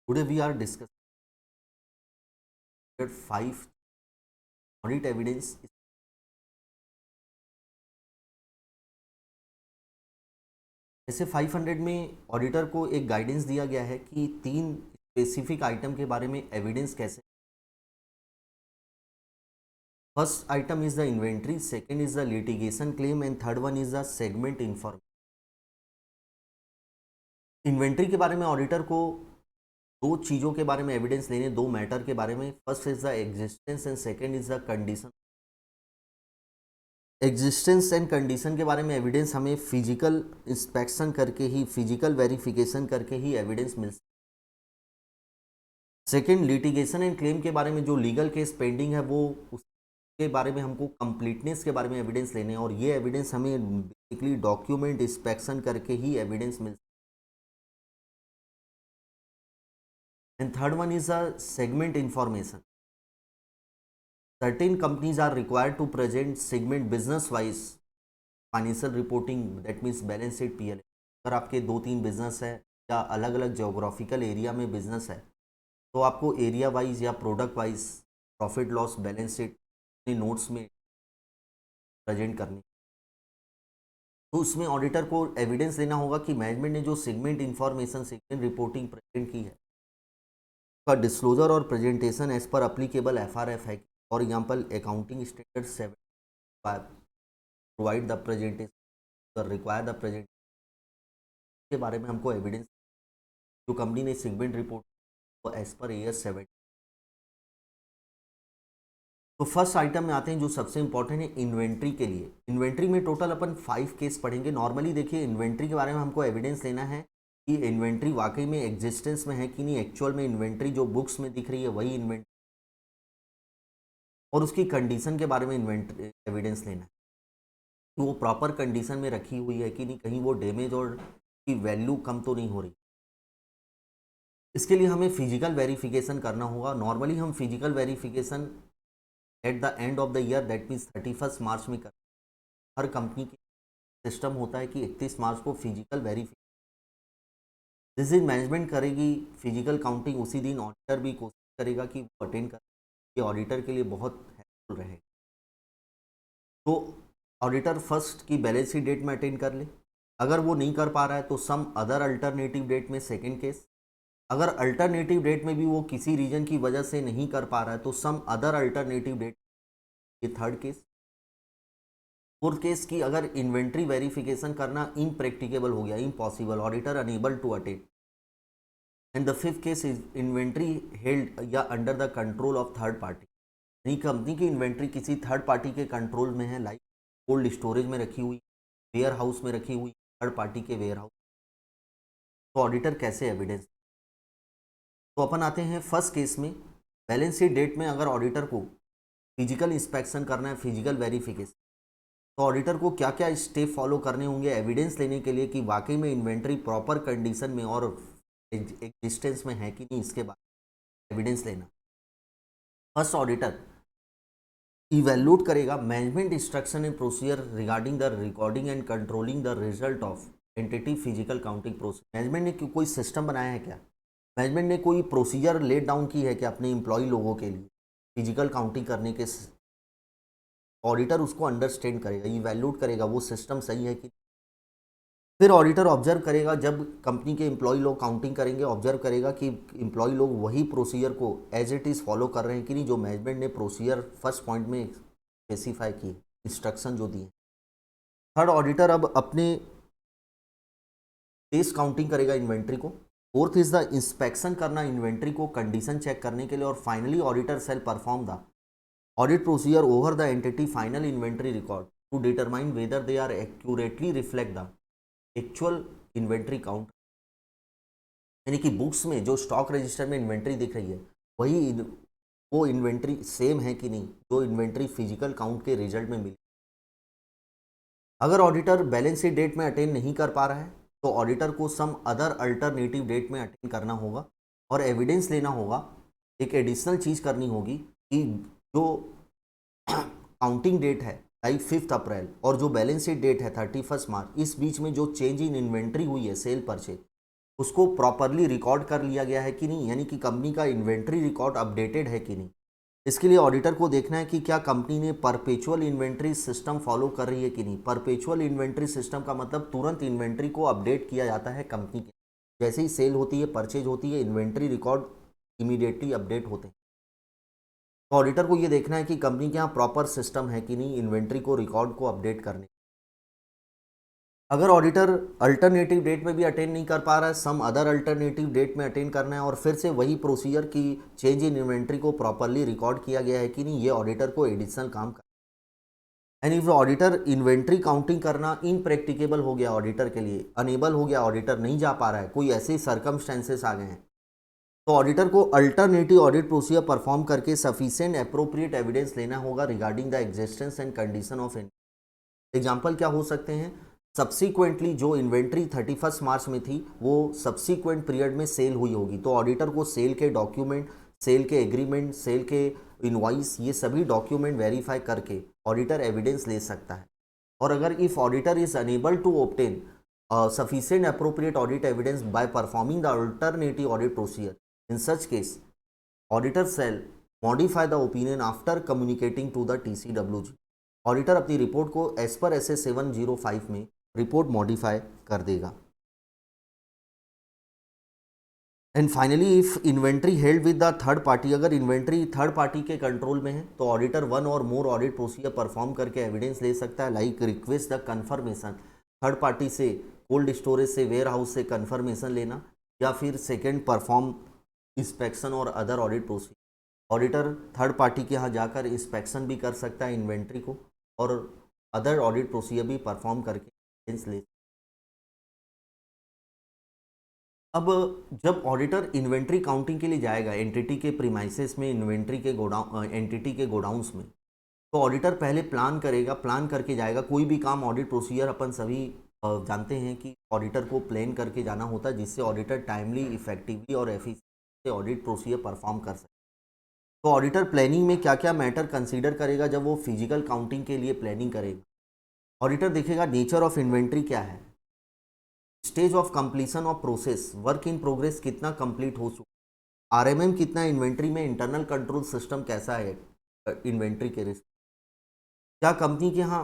Today we are discussing 5 audit evidence. जैसे 500 में auditor को एक गाइडेंस दिया गया है कि 3 स्पेसिफिक आइटम के बारे में एविडेंस कैसे। First item is the inventory, second is the litigation claim and third one is the segment information. Inventory के बारे में ऑडिटर को दो चीज़ों के बारे में एविडेंस लेने, दो मैटर के बारे में। First is the existence and second is the condition. Existence and condition के बारे में एविडेंस हमें फिजिकल इंस्पेक्शन करके ही, फिजिकल वेरिफिकेशन करके ही एविडेंस मिल सकता है। सेकेंड, लिटिगेशन एंड क्लेम के बारे में जो लीगल केस पेंडिंग है वो उसके बारे में हमको कंप्लीटनेस के बारे में एविडेंस लेने हैं, और ये एविडेंस हमें बेसिकली डॉक्यूमेंट इंस्पेक्शन करके ही एविडेंस मिल सकता है। And third one is a segment information. Certain companies are required to present segment business wise financial reporting, that means balance sheet, PL. अगर आपके 2-3 बिजनेस है या अलग अलग जोग्राफिकल एरिया में बिजनेस है तो आपको एरिया वाइज या product wise profit loss balance sheet अपने नोट्स में प्रेजेंट करनी। तो उसमें ऑडिटर को एविडेंस लेना होगा कि मैनेजमेंट ने जो segment information, segment reporting present की है का डिस्क्लोजर और presentation as per applicable FRF है। For example accounting standard 7 provide the presentation, require the presentation के बारे में हमको एविडेंस जो कंपनी ने सेगमेंट रिपोर्ट तो एज पर AS 7। तो फर्स्ट आइटम में आते हैं जो सबसे इंपॉर्टेंट है इन्वेंट्री के लिए। इन्वेंट्री में टोटल अपन 5 केस पढ़ेंगे। नॉर्मली देखिए इन्वेंट्री के बारे में हमको एविडेंस लेना है कि इन्वेंट्री वाकई में एग्जिस्टेंस में है कि नहीं, एक्चुअल में इन्वेंट्री जो बुक्स में दिख रही है वही इन्वेंट्री, और उसकी कंडीशन के बारे में इन्वेंट्री एविडेंस लेना है कि वो प्रॉपर कंडीशन में रखी हुई है कि नहीं, कहीं वो डैमेज और की वैल्यू कम तो नहीं हो रही। इसके लिए हमें फिजिकल वेरिफिकेशन करना होगा। नॉर्मली हम physical verification at the end of the year, that means 31 मार्च में कर। हर कंपनी की सिस्टम होता है कि 31 मार्च को फिजिकल वेरिफिकेशन, जिस दिन मैनेजमेंट करेगी फिजिकल काउंटिंग उसी दिन ऑडिटर भी कोशिश करेगा कि वो अटेंड करे। ये ऑडिटर के लिए बहुत हेल्पफुल रहेगा। तो ऑडिटर फर्स्ट की बैलेंस शीट डेट में अटेंड कर ले। अगर वो नहीं कर पा रहा है तो सम अदर अल्टरनेटिव डेट में सेकेंड केस। अगर अल्टरनेटिव डेट में भी वो किसी रीजन की वजह से नहीं कर पा रहा है तो सम अदर अल्टरनेटिव डेट, ये थर्ड केस। फोर्थ केस की अगर इन्वेंट्री वेरिफिकेशन करना इनप्रैक्टिकेबल हो गया, impossible, auditor unable to attend. And the fifth case is inventory held या under the control of third party. यानी कंपनी की इन्वेंट्री किसी थर्ड पार्टी के कंट्रोल में है, लाइक कोल्ड स्टोरेज में रखी हुई, वेयर हाउस में रखी हुई, थर्ड पार्टी के वेयर हाउस। तो ऑडिटर कैसे एविडेंस। तो अपन आते हैं फर्स्ट केस में। बैलेंस शीट डेट में अगर ऑडिटर को फिजिकल इंस्पेक्शन करना है, फिजिकल वेरिफिकेशन, तो ऑडिटर को क्या क्या स्टेप फॉलो करने होंगे एविडेंस लेने के लिए कि वाकई में इन्वेंट्री प्रॉपर कंडीशन में और एग्जिस्टेंस में है कि नहीं, इसके बाद एविडेंस लेना। फर्स्ट ऑडिटर इवेल्यूट करेगा management instruction and procedure regarding the recording and controlling the result of entity physical counting process. Management ने कोई सिस्टम बनाया है क्या, मैनेजमेंट ने कोई प्रोसीजर लेट डाउन की है कि अपने एम्प्लॉय लोगों के लिए फिजिकल काउंटिंग करने के। ऑडिटर उसको अंडरस्टैंड करेगा, इवैल्यूएट करेगा वो सिस्टम सही है कि। फिर ऑडिटर ऑब्जर्व करेगा, जब कंपनी के एम्प्लॉय लोग काउंटिंग करेंगे ऑब्जर्व करेगा कि एम्प्लॉय लोग वही प्रोसीजर को एज इट इज़ फॉलो कर रहे हैं कि नहीं, जो मैनेजमेंट ने प्रोसीजर फर्स्ट पॉइंट में स्पेसिफाई की, इंस्ट्रक्शन जो दिए। थर्ड, ऑडिटर अब अपने डेज काउंटिंग करेगा इन्वेंट्री को। फोर्थ इज द इंस्पेक्शन करना इन्वेंट्री को कंडीशन चेक करने के लिए। और finally auditor shall perform the audit procedure over the entity final inventory record to determine whether they are accurately reflect the actual inventory count. यानी कि books में जो स्टॉक रजिस्टर में इन्वेंट्री दिख रही है वही वो इन्वेंट्री सेम है कि नहीं जो इन्वेंट्री फिजिकल काउंट के रिजल्ट में मिली। अगर ऑडिटर बैलेंस शीट डेट में अटेंड नहीं कर पा रहा है तो ऑडिटर को सम अदर अल्टरनेटिव डेट में अटेंड करना होगा और एविडेंस लेना होगा। एक एडिशनल चीज़ करनी होगी कि जो काउंटिंग डेट है लाइक 5 अप्रैल और जो बैलेंस शीट डेट है 31 मार्च, इस बीच में जो चेंज इन इन्वेंट्री हुई है, सेल परचेज, उसको प्रॉपरली रिकॉर्ड कर लिया गया है कि नहीं, यानी कि कंपनी का इन्वेंट्री रिकॉर्ड अपडेटेड है कि नहीं। इसके लिए ऑडिटर को देखना है कि क्या कंपनी ने परपेचुअल इन्वेंट्री सिस्टम फॉलो कर रही है कि नहीं। परपेचुअल इन्वेंट्री सिस्टम का मतलब तुरंत इन्वेंट्री को अपडेट किया जाता है कंपनी के, जैसे ही सेल होती है, परचेज होती है, इन्वेंट्री रिकॉर्ड इमीडिएटली अपडेट होते हैं। तो ऑडिटर को ये देखना है कि कंपनी के यहाँ प्रॉपर सिस्टम है कि नहीं इन्वेंट्री को रिकॉर्ड को अपडेट करने। अगर ऑडिटर अल्टरनेटिव डेट में भी अटेंड नहीं कर पा रहा है, सम अदर अल्टरनेटिव डेट में अटेंड करना है और फिर से वही प्रोसीजर की चेंज इन इन्वेंट्री को प्रॉपरली रिकॉर्ड किया गया है कि नहीं, ये ऑडिटर को एडिशनल काम कर। And if auditor inventory counting करना इनप्रैक्टिकेबल हो गया ऑडिटर के लिए, अनेबल हो गया, ऑडिटर नहीं जा पा रहा है, कोई ऐसे सर्कमस्टेंसेस आ गए हैं, तो ऑडिटर को अल्टरनेटिव ऑडिट प्रोसीजर परफॉर्म करके सफिशिएंट अप्रोप्रिएट एविडेंस लेना होगा regarding the existence and condition of example क्या हो सकते हैं। सब्सिक्वेंटली जो इन्वेंट्री 31 मार्च में थी वो सब्सिक्वेंट पीरियड में सेल हुई होगी, तो ऑडिटर को सेल के डॉक्यूमेंट, सेल के एग्रीमेंट, सेल के इनवॉइस, ये सभी डॉक्यूमेंट वेरीफाई करके ऑडिटर एविडेंस ले सकता है। और अगर if auditor is unable to obtain sufficient appropriate audit evidence by performing the alternative audit procedure, in such case auditor shall modify the opinion after communicating to the TCWG। Auditor अपनी report को as per S 705 में report modify कर देगा। And finally if inventory held with the third party, अगर inventory third party के control में है तो ऑडिटर वन और मोर ऑडिट प्रोसीजर परफॉर्म करके एविडेंस ले सकता है, like request the confirmation, third party से, कोल्ड स्टोरेज से, वेयर हाउस से कन्फर्मेशन लेना, या फिर सेकेंड परफॉर्म इंस्पेक्शन और other audit procedure. Auditor third party के यहाँ जाकर इंस्पेक्शन भी कर सकता है इन्वेंट्री को और अदर ऑडिट प्रोसीजर भी परफॉर्म करके एविडेंस ले। अब जब ऑडिटर इन्वेंट्री काउंटिंग के लिए जाएगा एंटिटी के प्रीमाइसेस में, इन्वेंट्री के गोडाउन, एंटिटी के गोडाउंस में, तो ऑडिटर पहले प्लान करेगा, प्लान करके जाएगा। कोई भी काम ऑडिट प्रोसीजर अपन सभी जानते हैं कि ऑडिटर को प्लान करके जाना होता है, जिससे ऑडिटर टाइमली, इफेक्टिवली और एफिशिएंटली ऑडिट प्रोसीजर परफॉर्म कर सके। तो ऑडिटर प्लानिंग में क्या क्या मैटर कंसीडर करेगा जब वो फिजिकल काउंटिंग के लिए प्लानिंग करेगा। ऑडिटर देखेगा नेचर ऑफ इन्वेंट्री क्या है, stage of completion of process, work in progress कितना कंप्लीट हो चुका, आरएमएम कितना इन्वेंट्री में, इंटरनल कंट्रोल सिस्टम कैसा है इन्वेंट्री के रिस्क, क्या कंपनी के यहाँ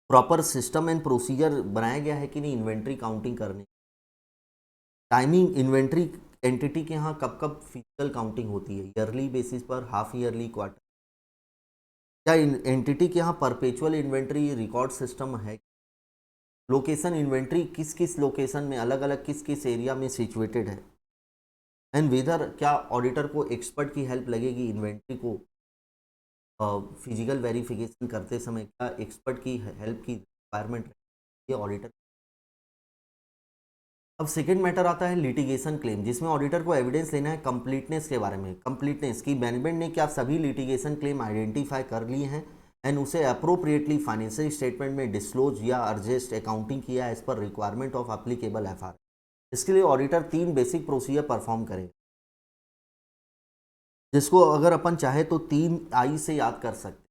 प्रॉपर सिस्टम एंड प्रोसीजर बनाया गया है कि नहीं इन्वेंट्री काउंटिंग करने, टाइमिंग, इन्वेंट्री एंटिटी के यहाँ कब कब फिजिकल काउंटिंग होती है, ईयरली बेसिस पर, हाफ ईयरली, क्वार्टर, क्या एंटिटी के यहाँ परपेचुअल इन्वेंट्री रिकॉर्ड सिस्टम है, लोकेशन इन्वेंट्री किस किस लोकेशन में, अलग अलग किस किस एरिया में सिचुएटेड है, एंड वेदर क्या ऑडिटर को एक्सपर्ट की हेल्प लगेगी इन्वेंट्री को फिजिकल वेरिफिकेशन करते समय, क्या एक्सपर्ट की हेल्प की रिक्वायरमेंट है ये ऑडिटर। अब सेकेंड मैटर आता है लिटिगेशन क्लेम, जिसमें ऑडिटर को एविडेंस लेना है कंप्लीटनेस के बारे में, कंप्लीटनेस की मैनेजमेंट ने क्या सभी लिटिगेशन क्लेम आइडेंटिफाई कर लिए हैं एंड उसे अप्रोप्रिएटली फाइनेंशियल स्टेटमेंट में डिस्क्लोज या एडजस्ट अकाउंटिंग किया as per requirement of applicable FR. इसके लिए ऑडिटर 3 बेसिक प्रोसीजर परफॉर्म करेगा, जिसको अगर अपन चाहे तो 3 आई से याद कर सकते।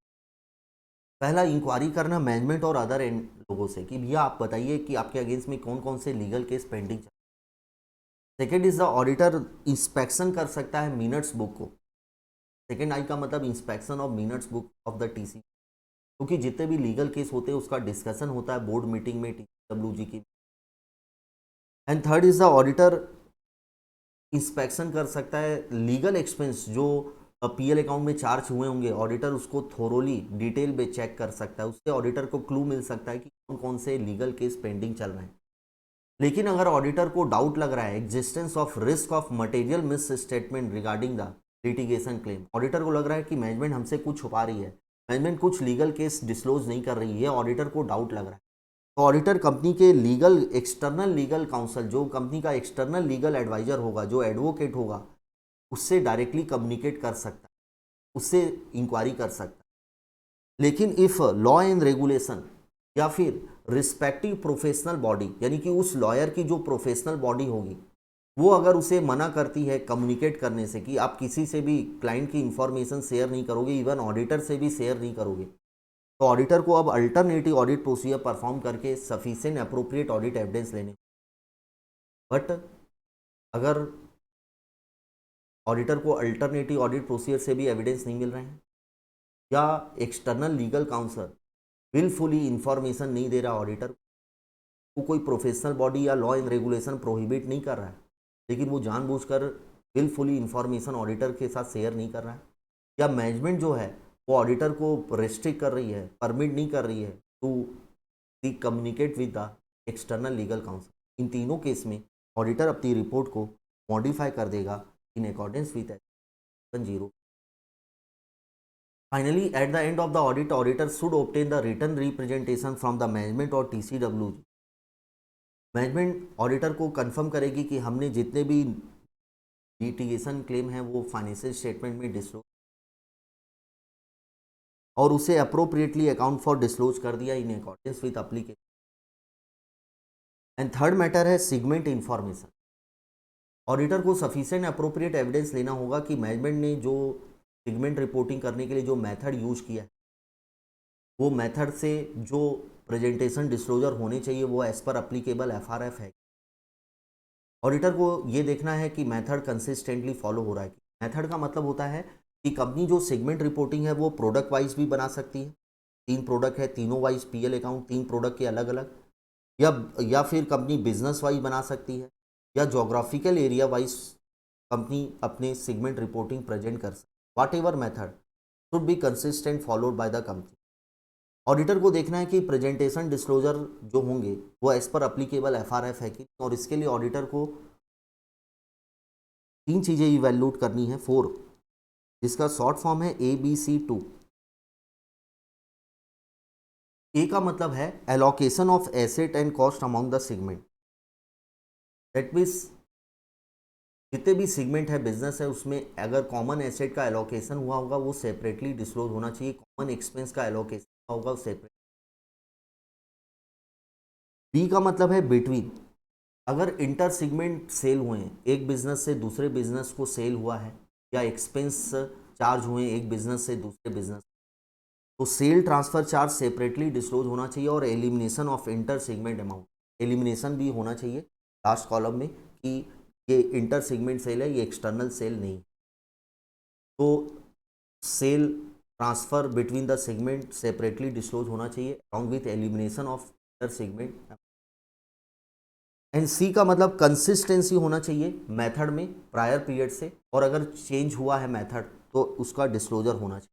पहला, इंक्वायरी करना मैनेजमेंट और अदर लोगों से कि भैया आप बताइए कि आपके अगेंस्ट में कौन कौन से लीगल केस पेंडिंग चल। Second is the auditor inspection कर सकता है मिनट्स बुक को। सेकेंड आई का मतलब inspection of minutes book of the TC, क्योंकि जितने भी लीगल केस होते हैं उसका डिस्कशन होता है बोर्ड मीटिंग में TCWG की। And third is the auditor inspection कर सकता है लीगल एक्सपेंस जो PL अकाउंट में चार्ज हुए होंगे, ऑडिटर उसको थोरोली डिटेल में चेक कर सकता है, उससे ऑडिटर को क्लू मिल सकता है कि कौन कौन से लीगल केस पेंडिंग चल रहे हैं। लेकिन अगर ऑडिटर को डाउट लग रहा है existence of risk of material miss statement regarding the litigation claim, auditor को लग रहा है कि मैनेजमेंट हमसे कुछ छुपा रही है, मैनेजमेंट कुछ लीगल केस डिस्क्लोज नहीं कर रही है, ऑडिटर को डाउट लग रहा है, तो ऑडिटर कंपनी के लीगल, एक्सटर्नल लीगल काउंसिल, जो कंपनी का एक्सटर्नल लीगल एडवाइजर होगा, जो एडवोकेट होगा, उससे डायरेक्टली कम्युनिकेट कर सकता है, उससे इंक्वायरी कर सकता है। लेकिन इफ लॉ एंड रेगुलेशन या फिर रिस्पेक्टिव प्रोफेशनल बॉडी, यानी कि उस लॉयर की जो प्रोफेशनल बॉडी होगी वो अगर उसे मना करती है कम्युनिकेट करने से कि आप किसी से भी क्लाइंट की इंफॉर्मेशन शेयर नहीं करोगे, इवन ऑडिटर से भी शेयर नहीं करोगे, तो ऑडिटर को अब अल्टरनेटिव ऑडिट प्रोसीजर परफॉर्म करके सफिशिएंट अप्रोप्रिएट ऑडिट एविडेंस लेने बट अगर ऑडिटर को अल्टरनेटिव ऑडिट प्रोसीजर से भी एविडेंस नहीं मिल रहे हैं या external legal counsel wilfully information नहीं दे रहा ऑडिटर को, कोई प्रोफेशनल बॉडी या लॉ एंड रेगुलेशन प्रोहिबिट नहीं कर रहा है, लेकिन वो जानबूझकर विलफुली इंफॉर्मेशन ऑडिटर के साथ शेयर नहीं कर रहा है, या मैनेजमेंट जो है वो ऑडिटर को रेस्ट्रिक्ट कर रही है, परमिट नहीं कर रही है to the communicate with the external legal counsel, इन तीनों केस में ऑडिटर अपनी रिपोर्ट को मॉडिफाई कर देगा in accordance with 0. Finally, at the end of the audit, auditor should obtain the written representation from the management or TCW. Management auditor को confirm करेगी कि हमने जितने भी लिटिगेशन क्लेम हैं वो फाइनेंशियल स्टेटमेंट में डिस्क्लोज और उसे अप्रोप्रिएटली अकाउंट फॉर डिस्क्लोज कर दिया in accordance with application. And third matter है सेगमेंट इंफॉर्मेशन. ऑडिटर को सफिशिएंट अप्रोप्रिएट एविडेंस लेना होगा कि मैनेजमेंट ने जो सेगमेंट रिपोर्टिंग करने के लिए जो मेथड यूज किया है वो मेथड से जो प्रेजेंटेशन डिस्क्लोजर होने चाहिए वो एज पर अप्लीकेबल एफआरएफ है. ऑडिटर को ये देखना है कि मेथड कंसिस्टेंटली फॉलो हो रहा है. मेथड का मतलब होता है कि कंपनी जो सेगमेंट रिपोर्टिंग है वो प्रोडक्ट वाइज भी बना सकती है. 3 प्रोडक्ट है, तीनों वाइज पीएल अकाउंट 3 प्रोडक्ट के अलग अलग, या फिर कंपनी बिजनेस वाइज बना सकती है, या जोग्राफिकल एरिया वाइज कंपनी अपने सेगमेंट रिपोर्टिंग प्रेजेंट कर सकती है. Whatever method should be consistent followed by the company. Auditor को देखना है कि प्रेजेंटेशन डिस्क्लोजर जो होंगे वो एज पर अप्लीकेबल एफआरएफ है कि, और इसके लिए ऑडिटर को 3 चीज़ें इवैल्यूएट करनी है, 4, जिसका शॉर्ट फॉर्म है ABC2. ए का मतलब है allocation of asset and cost among the segment. That means जितने भी सेगमेंट है, बिजनेस है, उसमें अगर कॉमन एसेट का एलोकेशन हुआ होगा वो सेपरेटली डिस्क्लोज होना चाहिए. कॉमन एक्सपेंस का एलोकेशन हुआ होगा सेपरेट. बी का मतलब है बिटवीन. अगर इंटर सेगमेंट सेल हुए हैं, एक बिजनेस से दूसरे बिजनेस को सेल हुआ है, या एक्सपेंस चार्ज हुए एक बिजनेस से दूसरे बिजनेस, तो sale transfer charge separately disclose होना चाहिए. और elimination of inter segment amount, elimination भी होना चाहिए लास्ट कॉलम में कि ये इंटर सेगमेंट सेल है, ये एक्सटर्नल सेल नहीं. तो sale transfer between the segment separately disclose होना चाहिए along with elimination of inter segment. And C का मतलब कंसिस्टेंसी होना चाहिए मेथड में प्रायर पीरियड से, और अगर चेंज हुआ है मेथड तो उसका डिस्क्लोजर होना चाहिए.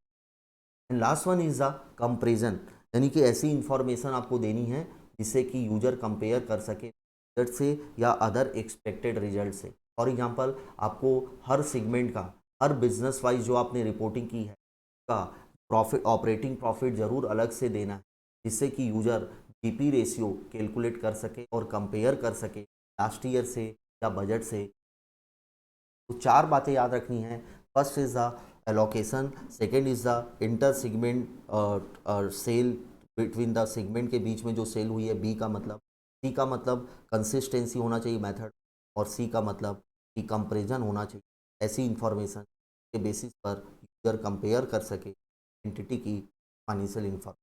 And last one is the comparison, यानी कि ऐसी इंफॉर्मेशन आपको देनी है जिससे कि यूजर कंपेयर कर सके रिजल्ट से या अदर एक्सपेक्टेड रिजल्ट से. फॉर एग्जांपल, आपको हर सेगमेंट का, हर बिजनेस वाइज जो आपने रिपोर्टिंग की है का प्रॉफिट, ऑपरेटिंग प्रॉफिट ज़रूर अलग से देना है, जिससे कि यूजर जीपी रेशियो कैलकुलेट कर सके और कंपेयर कर सके लास्ट ईयर से या बजट से. तो 4 बातें याद रखनी है. First is the allocation, second is the inter segment sale, between the segment के बीच में जो सेल हुई है. बी का मतलब, सी का मतलब कंसिस्टेंसी होना चाहिए मेथड, और सी का मतलब कि कंपेरिजन होना चाहिए. ऐसी इंफॉर्मेशन के बेसिस पर यूजर कंपेयर कर सके एंटिटी की फाइनेंशियल इंफॉर्मेशन.